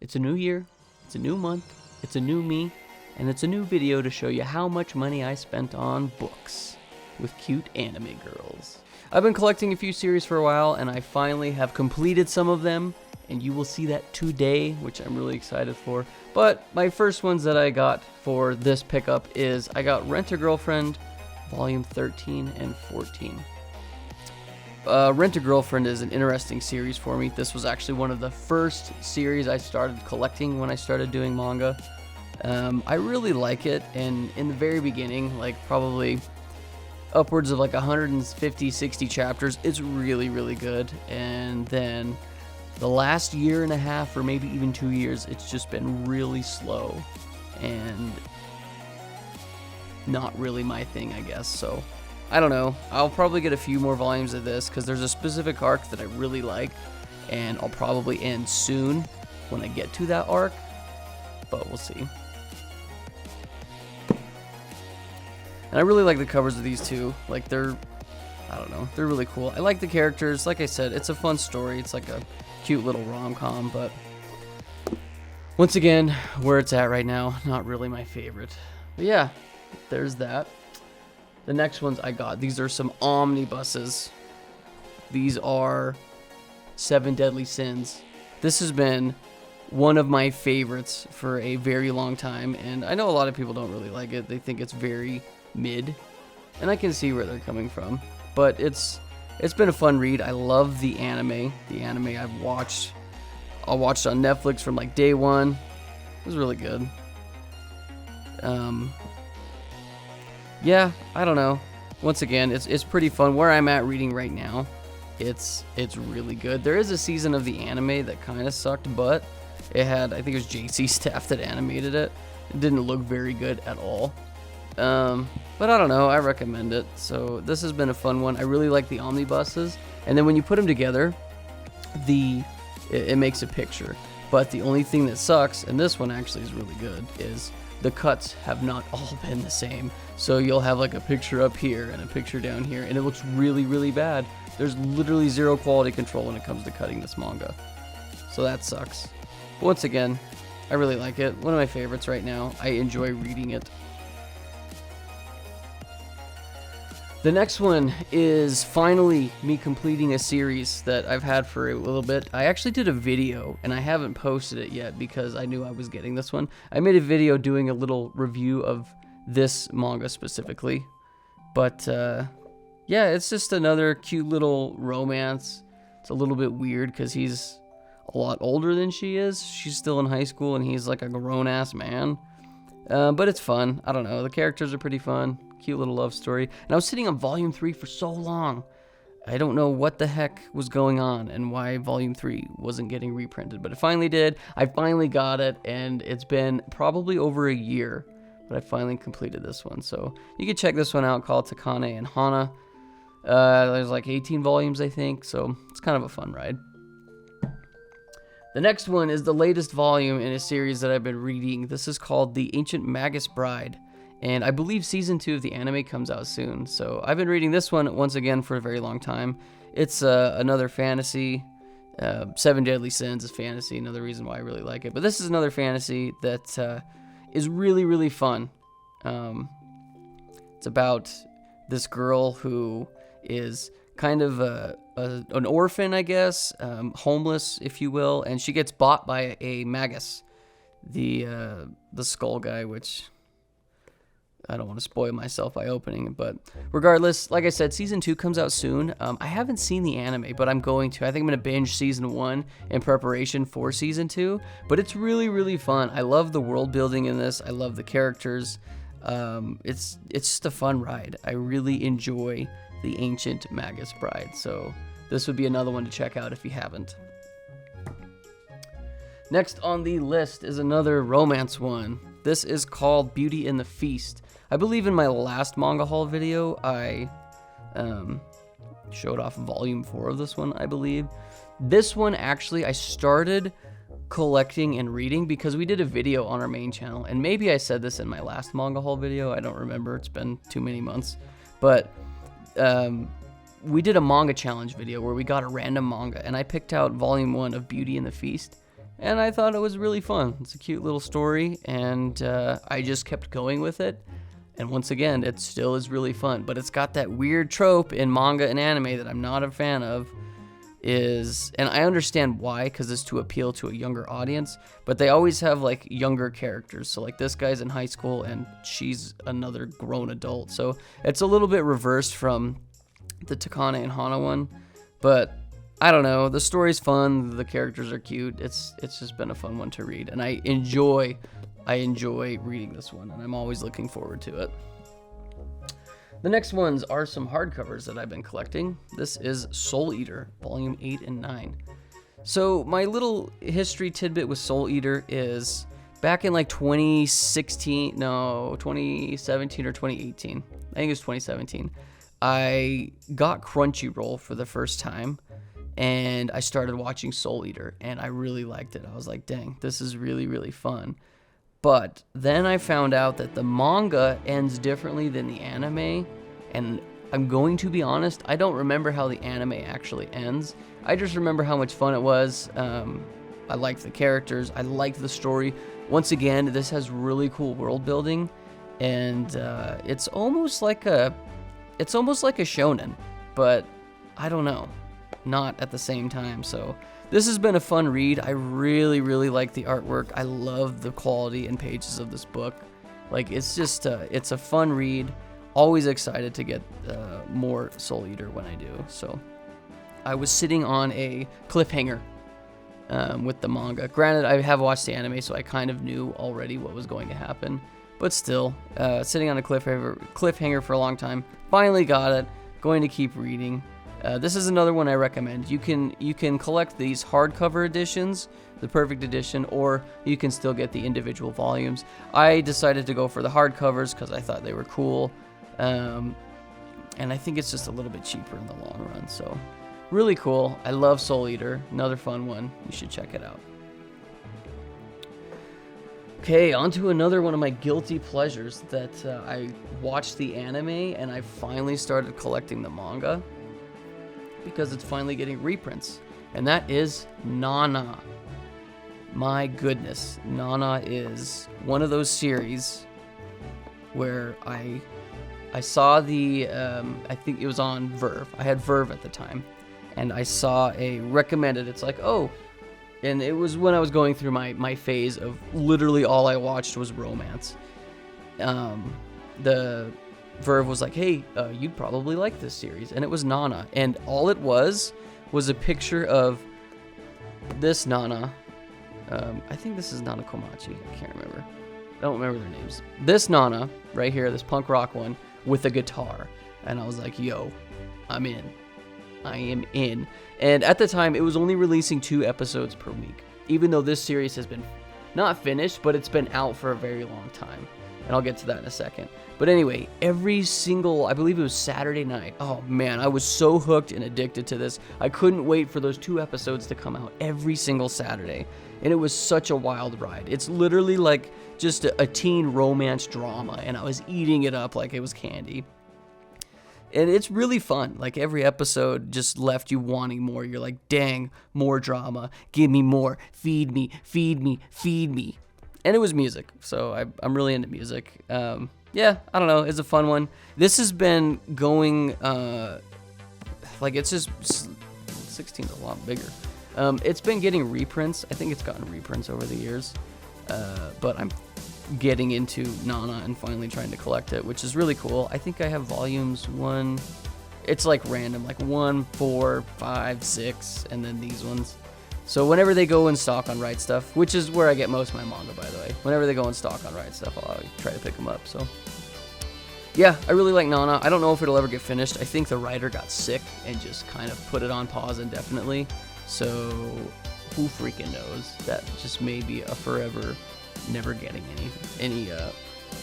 It's a new year, it's a new month, it's a new me, and it's a new video to show you how much money I spent on books with cute anime girls. I've been collecting a few series for a while, and I finally have completed some of them, and you will see that today, which I'm really excited for. But my first ones that I got for this pickup is I got Rent-A-Girlfriend, Volume 13 and 14. Rent-A-Girlfriend is an interesting series for me. This was actually one of the first series I started collecting when I started doing manga. I really like it, and in the very beginning, like probably upwards of like 150, 60 chapters, it's really, really good. And then the last year and a half, or maybe even 2 years, it's just been really slow and not really my thing, I guess. So I don't know. I'll probably get a few more volumes of this because there's a specific arc that I really like, and I'll probably end soon when I get to that arc, but we'll see. And I really like the covers of these two. Like, I don't know, they're really cool. I like the characters. Like I said, it's a fun story. It's like a cute little rom-com, but once again, where it's at right now, not really my favorite. But yeah, there's that. The next ones I got, these are some omnibuses. These are 7 Deadly Sins. This has been one of my favorites for a very long time, and I know a lot of people don't really like it. They think it's very mid, and I can see where they're coming from, but it's been a fun read. I love the anime. The anime I watched on Netflix from like day one. It was really good. Yeah, I don't know. Once again, it's pretty fun. Where I'm at reading right now, it's really good. There is a season of the anime that kind of sucked, but it had, I think it was JC Staff that animated it. It didn't look very good at all. But I don't know, I recommend it. So this has been a fun one. I really like the omnibuses, and then when you put them together, it makes a picture. But the only thing that sucks, and this one actually is really good, is the cuts have not all been the same. So you'll have like a picture up here and a picture down here, and it looks really, really bad. There's literally zero quality control when it comes to cutting this manga. So that sucks. But once again, I really like it. One of my favorites right now. I enjoy reading it. The next one is finally me completing a series that I've had for a little bit. I actually did a video, and I haven't posted it yet because I knew I was getting this one. I made a video doing a little review of this manga specifically. But, yeah, it's just another cute little romance. It's a little bit weird because he's a lot older than she is. She's still in high school, and he's like a grown-ass man. But it's fun. I don't know. The characters are pretty fun. Cute little love story. And I was sitting on Volume 3 for so long. I don't know what the heck was going on and why Volume 3 wasn't getting reprinted. But it finally did. I finally got it, and it's been probably over a year. But I finally completed this one. So you can check this one out, called Takane and Hana. There's like 18 volumes, I think. So it's kind of a fun ride. The next one is the latest volume in a series that I've been reading. This is called The Ancient Magus Bride, and I believe Season 2 of the anime comes out soon. So I've been reading this one once again for a very long time. It's another fantasy. 7 Deadly Sins is fantasy, another reason why I really like it. But this is another fantasy that is really, really fun. It's about this girl who is kind of an orphan, I guess, homeless, if you will, and she gets bought by a magus, the skull guy, which I don't want to spoil myself by opening it, but regardless, like I said, Season 2 comes out soon. I haven't seen the anime, but I'm going to. I think I'm going to binge Season 1 in preparation for Season 2, but it's really, really fun. I love the world building in this. I love the characters. It's just a fun ride. I really enjoy The Ancient Magus Bride, so this would be another one to check out if you haven't. Next on the list is another romance one. This is called Beauty and the Feast. I believe in my last manga haul video, I showed off volume 4 of this one, I believe. This one, actually, I started collecting and reading because we did a video on our main channel, and maybe I said this in my last manga haul video, I don't remember, it's been too many months, but we did a manga challenge video where we got a random manga, and I picked out volume 1 of Beauty and the Feast, and I thought it was really fun. It's a cute little story, and I just kept going with it. And once again, it still is really fun, but it's got that weird trope in manga and anime that I'm not a fan of. And I understand why, because it's to appeal to a younger audience, but they always have like younger characters. So like this guy's in high school and she's another grown adult. So it's a little bit reversed from the Takane and Hana one, but I don't know. The story's fun. The characters are cute. It's just been a fun one to read, and I enjoy reading this one, and I'm always looking forward to it. The next ones are some hardcovers that I've been collecting. This is Soul Eater, Volume 8 and 9. So my little history tidbit with Soul Eater is back in like 2017 or 2018. I think it was 2017. I got Crunchyroll for the first time, and I started watching Soul Eater, and I really liked it. I was like, dang, this is really, really fun. But then I found out that the manga ends differently than the anime, and I'm going to be honest, I don't remember how the anime actually ends. I just remember how much fun it was. I liked the characters. I liked the story. Once again, this has really cool world building, and it's almost like a shonen, but I don't know, not at the same time. So this has been a fun read. I really, really like the artwork. I love the quality and pages of this book. Like, it's just, it's a fun read. Always excited to get more Soul Eater when I do. So I was sitting on a cliffhanger with the manga. Granted, I have watched the anime, so I kind of knew already what was going to happen. But still, sitting on a cliffhanger for a long time. Finally got it. Going to keep reading. This is another one I recommend. You can collect these hardcover editions, the perfect edition, or you can still get the individual volumes. I decided to go for the hardcovers because I thought they were cool, and I think it's just a little bit cheaper in the long run. So, really cool. I love Soul Eater. Another fun one. You should check it out. Okay, on to another one of my guilty pleasures that I watched the anime and I finally started collecting the manga, because it's finally getting reprints, and that is Nana. My goodness, Nana is one of those series where I saw the, I think it was on Verve. I had Verve at the time, and I saw a recommended, it's like, oh, and it was when I was going through my phase of literally all I watched was romance. The Verve was like, hey, you'd probably like this series. And it was Nana. And all it was a picture of this Nana. I think this is Nana Komachi. I can't remember. I don't remember their names. This Nana, right here, this punk rock one, with a guitar. And I was like, yo, I'm in. I am in. And at the time, it was only releasing 2 episodes per week. Even though this series has been not finished, but it's been out for a very long time. And I'll get to that in a second. But anyway, every single, I believe it was Saturday night. Oh man, I was so hooked and addicted to this. I couldn't wait for those 2 episodes to come out every single Saturday. And it was such a wild ride. It's literally like just a teen romance drama. And I was eating it up like it was candy. And it's really fun. Like, every episode just left you wanting more. You're like, dang, more drama. Give me more. Feed me, feed me, feed me. And it was music. So I'm really into music. Yeah, I don't know. It's a fun one. This has been going, like, it's just, 16's a lot bigger. It's been getting reprints. I think it's gotten reprints over the years. But I'm getting into Nana and finally trying to collect it, which is really cool. I think I have volumes 1. It's like random, like 1, 4, 5, 6, and then these ones. So whenever they go in stock on Right Stuff, which is where I get most of my manga, by the way, whenever they go in stock on Right Stuff, I'll try to pick them up. So yeah, I really like Nana. I don't know if it'll ever get finished. I think the writer got sick and just kind of put it on pause indefinitely. So who freaking knows? That just may be a forever never getting any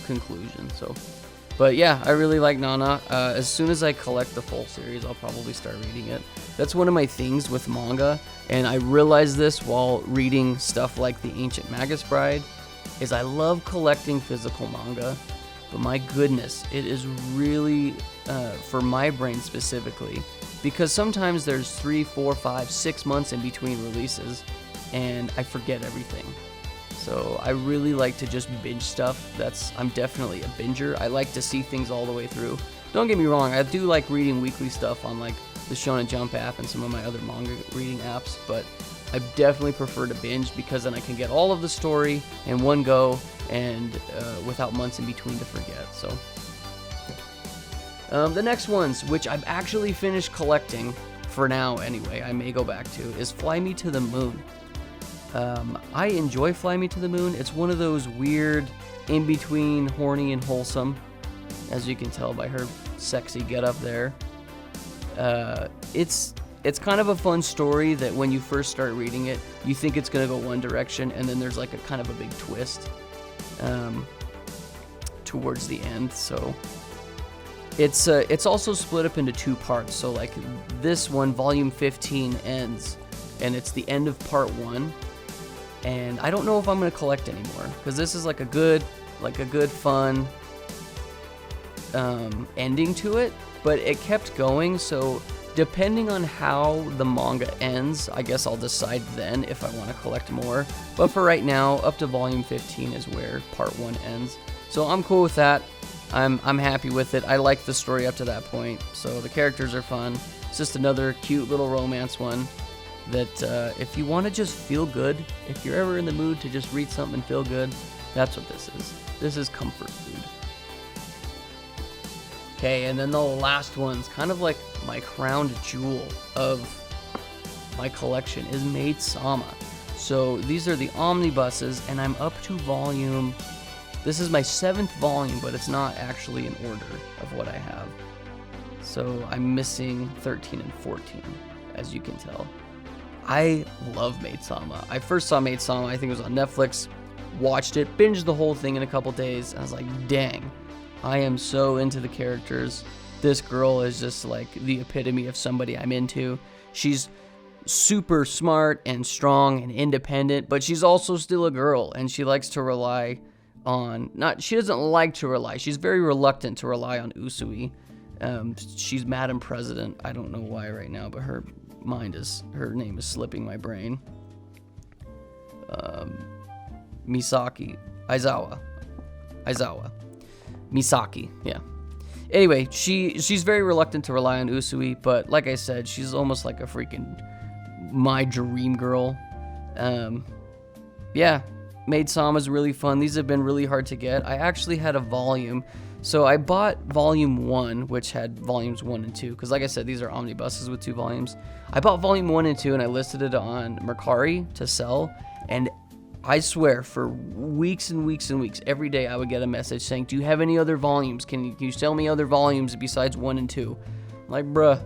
conclusion. So, but yeah, I really like Nana. As soon as I collect the full series, I'll probably start reading it. That's one of my things with manga, and I realized this while reading stuff like The Ancient Magus Bride, is I love collecting physical manga, but my goodness, it is really, for my brain specifically, because sometimes there's 3, 4, 5, 6 months in between releases, and I forget everything. So I really like to just binge stuff. I'm definitely a binger. I like to see things all the way through. Don't get me wrong, I do like reading weekly stuff on like the Shonen Jump app and some of my other manga reading apps, but I definitely prefer to binge because then I can get all of the story in one go and without months in between to forget. So the next ones, which I've actually finished collecting for now anyway, I may go back to, is Fly Me to the Moon. I enjoy Fly Me to the Moon. It's one of those weird in-between horny and wholesome, as you can tell by her sexy getup there. It's kind of a fun story that when you first start reading it, you think it's going to go one direction, and then there's like a kind of a big twist towards the end. So it's also split up into 2 parts. So like this one, volume 15 ends, and it's the end of part 1. And I don't know if I'm going to collect anymore, because this is like a good fun ending to it, but it kept going. So depending on how the manga ends, I guess I'll decide then if I want to collect more. But for right now, up to volume 15 is where part 1 ends. So I'm cool with that. I'm happy with it. I like the story up to that point. So the characters are fun. It's just another cute little romance one that if you want to just feel good, if you're ever in the mood to just read something and feel good, that's what this is. This is comfort food. Okay, and then the last one's kind of like my crown jewel of my collection is Maid Sama. So these are the omnibuses, and I'm up to volume, this is my 7th volume, but it's not actually in order of what I have. So I'm missing 13 and 14, as you can tell. I love Maid Sama. I first saw Maid Sama, I think it was on Netflix, watched it, binged the whole thing in a couple days, and I was like, dang, I am so into the characters. This girl is just like the epitome of somebody I'm into. She's super smart and strong and independent, but she's also still a girl, and she likes to rely on, she doesn't like to rely, she's very reluctant to rely on Usui. She's Madam President. I don't know why right now, but her name is slipping my brain. Aizawa. Misaki, yeah. Anyway, she's very reluctant to rely on Usui, but like I said, she's almost like a freaking my dream girl. Yeah, Maid Sama's really fun. These have been really hard to get. I actually had a volume. So I bought volume 1, which had volumes 1 and 2, because like I said, these are omnibuses with 2 volumes. I bought volume 1 and 2, and I listed it on Mercari to sell, and I swear, for weeks and weeks and weeks, every day I would get a message saying, do you have any other volumes? Can you sell me other volumes besides 1 and 2? I'm like, bruh,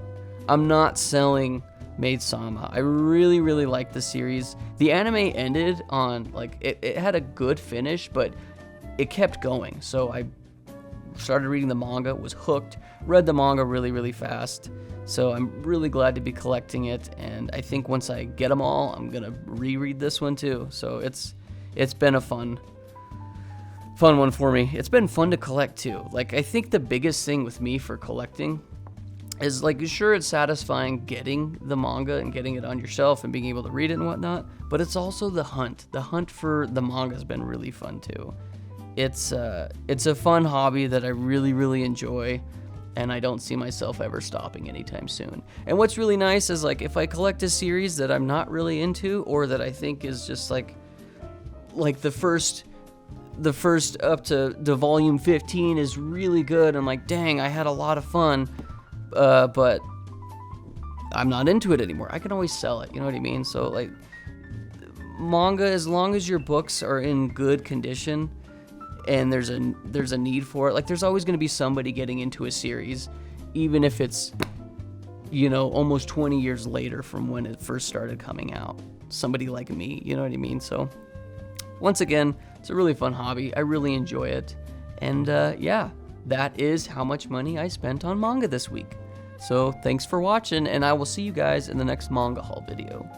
I'm not selling Maid Sama. I really, really like the series. The anime ended on, like, it had a good finish, but it kept going, so I started reading the manga, was hooked, read the manga really, really fast. So I'm really glad to be collecting it, and I think once I get them all, I'm gonna reread this one too. So it's been a fun one for me. It's been fun to collect too. Like, I think the biggest thing with me for collecting is, like, sure, it's satisfying getting the manga and getting it on your shelf and being able to read it and whatnot, but it's also the hunt. The hunt for the manga has been really fun too. It's a fun hobby that I really, really enjoy, and I don't see myself ever stopping anytime soon. And what's really nice is, like, if I collect a series that I'm not really into, or that I think is just like the first up to volume 15 is really good, I'm like, dang, I had a lot of fun, but I'm not into it anymore. I can always sell it, you know what I mean? So, like, manga, as long as your books are in good condition, and there's a need for it, like, there's always going to be somebody getting into a series, even if it's, you know, almost 20 years later from when it first started coming out. Somebody like me, you know what I mean? So once again, it's a really fun hobby. I really enjoy it. And yeah, that is how much money I spent on manga this week. So thanks for watching, and I will see you guys in the next manga haul video.